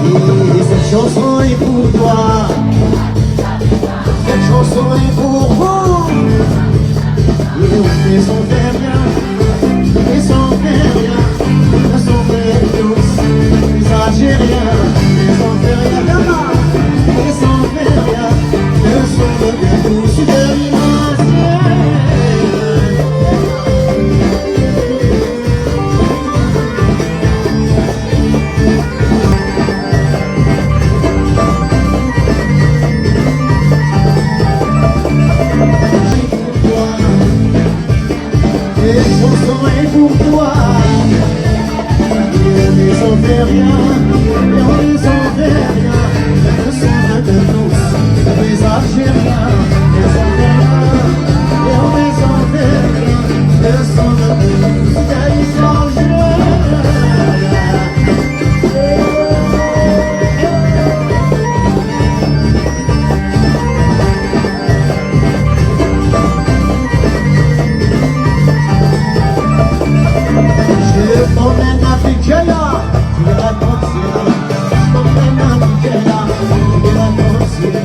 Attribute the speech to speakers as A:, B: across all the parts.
A: Et cette chanson est pour toi, cette chanson est pour vous. Et on fait sans faire rien, et sans faire rien, sans faire tous les Algériens, et sans faire rien là-bas, et sans faire rien, sans faire tous de l'immense. Pour toi, et on ne s'en fait rien, et on ne s'en fait rien, le sang de tous, les Algériens, et on fait rien, et on ne s'en fait rien, le sang de tous, les Algériens. Je t'emmène à Fidjela, tu verras comme c'est là. Je t'emmène à Fidjela, tu verras comme c'est là.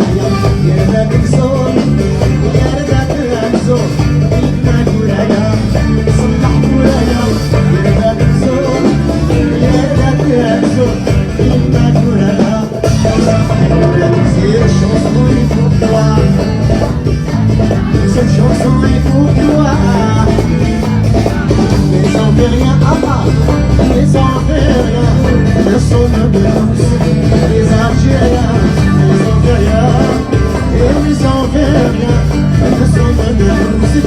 A: Il y a la personne, il y a la personne, il y a la coulaya, c'est la coulaya. Il y a la personne, il y a la personne, il y a la coulaya. Cette chanson est pour toi, cette chanson est pour toi. Mais sans fait rien à part, mais sans faire rien, le son de tous, les Algériens, mais sans faire rien, et mais sans faire rien, le son de tous, les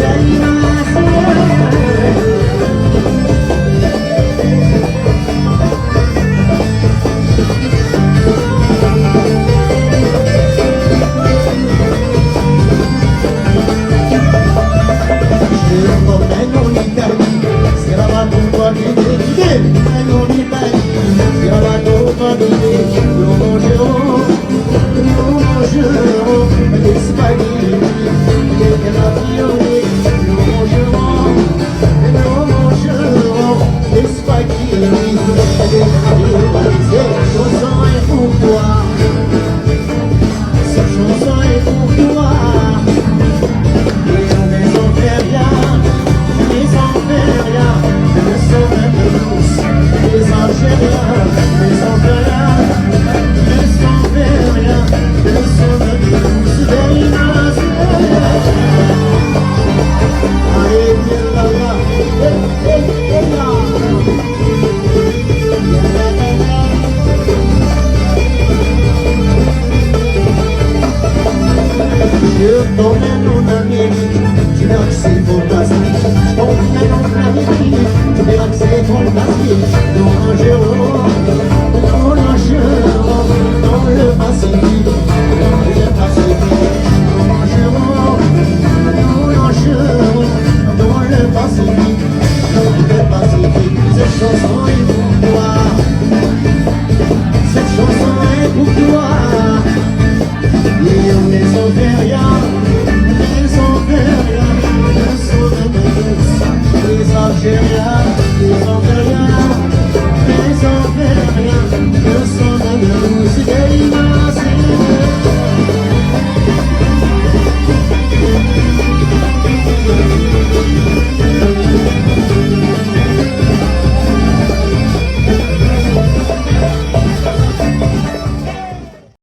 A: je t'emmène en Italie. C'est la bateau pas d'idée, en Italie. C'est la bateau pas d'idée. Nous mangerons des spaghettis, des raviolis. Nous mangerons des spaghettis, des raviolis. Cette chanson est pour toi, cette chanson est pour toi. Et on ne s'en fait rien, mais sans faire rien, le son de tous, les Algériens, mais sans faire rien, mais sans faire rien, le son de tous, les Algériens. Allez, viens là-bas, là. Je t'emmène en Amérique.